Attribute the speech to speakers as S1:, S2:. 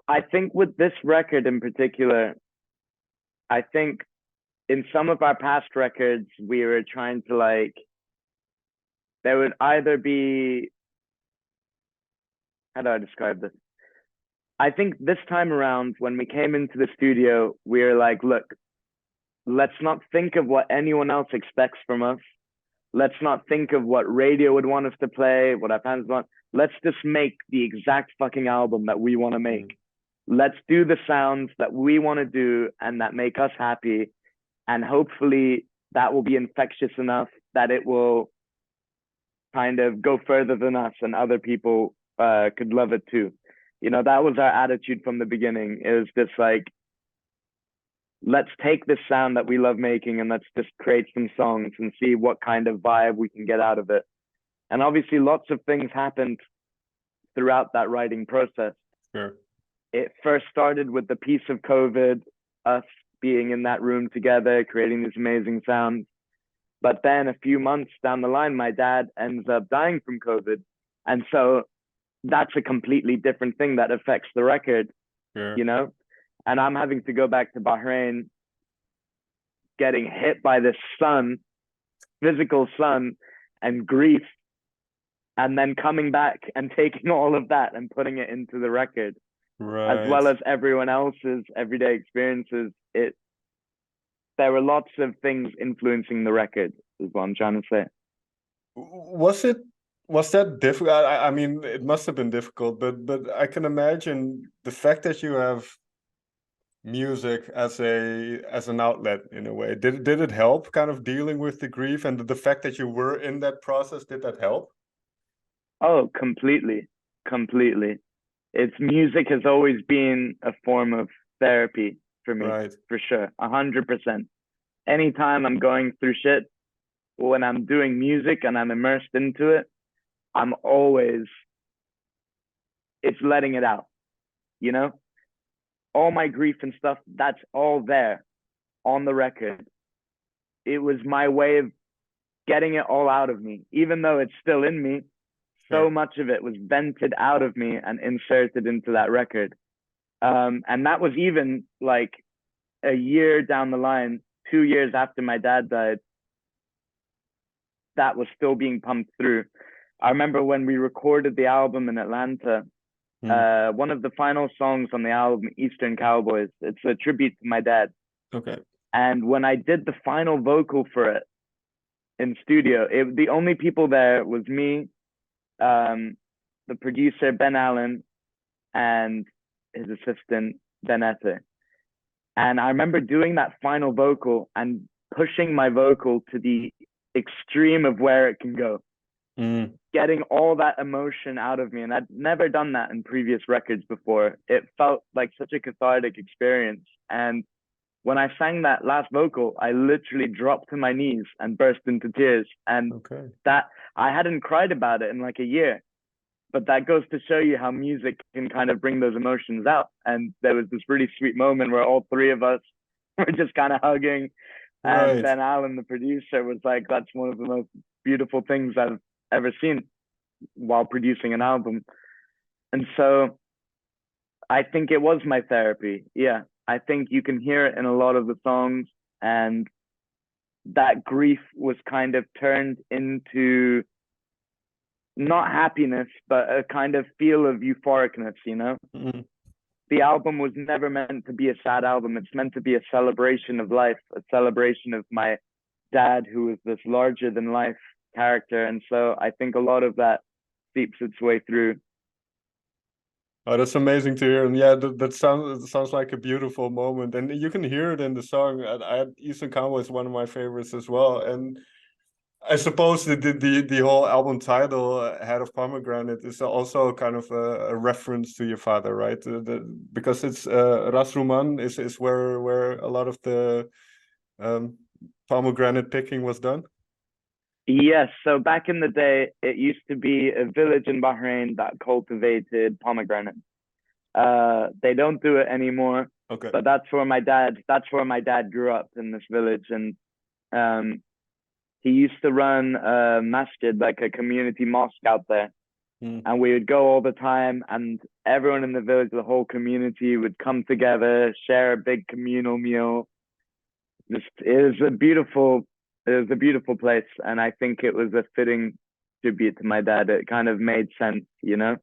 S1: I think with this record in particular, I think in some of our past records, we were trying to like, there would either be, how do I describe this? I think this time around, when we came into the studio, we were like, look, let's not think of what anyone else expects from us. Let's not think of what radio would want us to play, what our fans want. Let's just make the exact fucking album that we want to make. Let's do the sounds that we want to do and that make us happy. And hopefully that will be infectious enough that it will kind of go further than us and other people could love it too. You know, that was our attitude from the beginning. It was just like, let's take this sound that we love making and let's just create some songs and see what kind of vibe we can get out of it. And obviously lots of things happened throughout that writing process.
S2: Sure.
S1: It first started with the piece of COVID, us being in that room together, creating these amazing sounds. But then a few months down the line, my dad ends up dying from COVID. And so that's a completely different thing that affects the record, you know? And I'm having to go back to Bahrain, getting hit by this sun, physical sun, and grief, and then coming back and taking all of that and putting it into the record, as well as everyone else's everyday experiences. There were lots of things influencing the record, is what I'm trying to say.
S2: Was that difficult? I mean, it must have been difficult, but I can imagine the fact that you have music as an outlet in a way. Did it help kind of dealing with the grief, and the fact that you were in that process, did that help?
S1: Oh, completely. Music has always been a form of therapy for me, for sure, 100%. Anytime I'm going through shit, when I'm doing music and I'm immersed into it, it's letting it out, you know? All my grief and stuff, that's all there on the record. It was my way of getting it all out of me, even though it's still in me. So much of it was vented out of me and inserted into that record. And that was even like a year down the line, 2 years after my dad died, that was still being pumped through. I remember when we recorded the album in Atlanta, one of the final songs on the album, Eastern Cowboys, it's a tribute to my dad.
S2: Okay.
S1: And when I did the final vocal for it in studio, the only people there was me, the producer, Ben Allen, and his assistant, Ben Ette. And I remember doing that final vocal and pushing my vocal to the extreme of where it can go. Getting all that emotion out of me. And I'd never done that in previous records before. It felt like such a cathartic experience. And when I sang that last vocal, I literally dropped to my knees and burst into tears. And that I hadn't cried about it in like a year. But that goes to show you how music can kind of bring those emotions out. And there was this really sweet moment where all three of us were just kind of hugging. And Ben Allen, the producer, was like, that's one of the most beautiful things I've ever seen while producing an album. And so I think it was my therapy. Yeah, I think you can hear it in a lot of the songs, and that grief was kind of turned into not happiness, but a kind of feel of euphoricness, you know? The album was never meant to be a sad album. It's meant to be a celebration of life, a celebration of my dad, who was this larger than life character. And so I think a lot of that seeps its way through.
S2: Oh, that's amazing to hear. And yeah, that sounds like a beautiful moment. And you can hear it in the song. Eastern Cowboy is one of my favorites as well. And I suppose the whole album title, Head of Pomegranate, is also kind of a reference to your father, right? Because it's Ras Ruman is where a lot of the pomegranate picking was done.
S1: Yes, so back in the day, it used to be a village in Bahrain that cultivated pomegranate. They don't do it anymore.
S2: Okay.
S1: But that's where my dad grew up, in this village, and he used to run a masjid, like a community mosque out there.
S2: Mm.
S1: and we would go all the time, and everyone in the village, the whole community would come together, share a big communal meal. Just it was a beautiful place, and I think it was a fitting tribute to my dad. It kind of made sense, you know.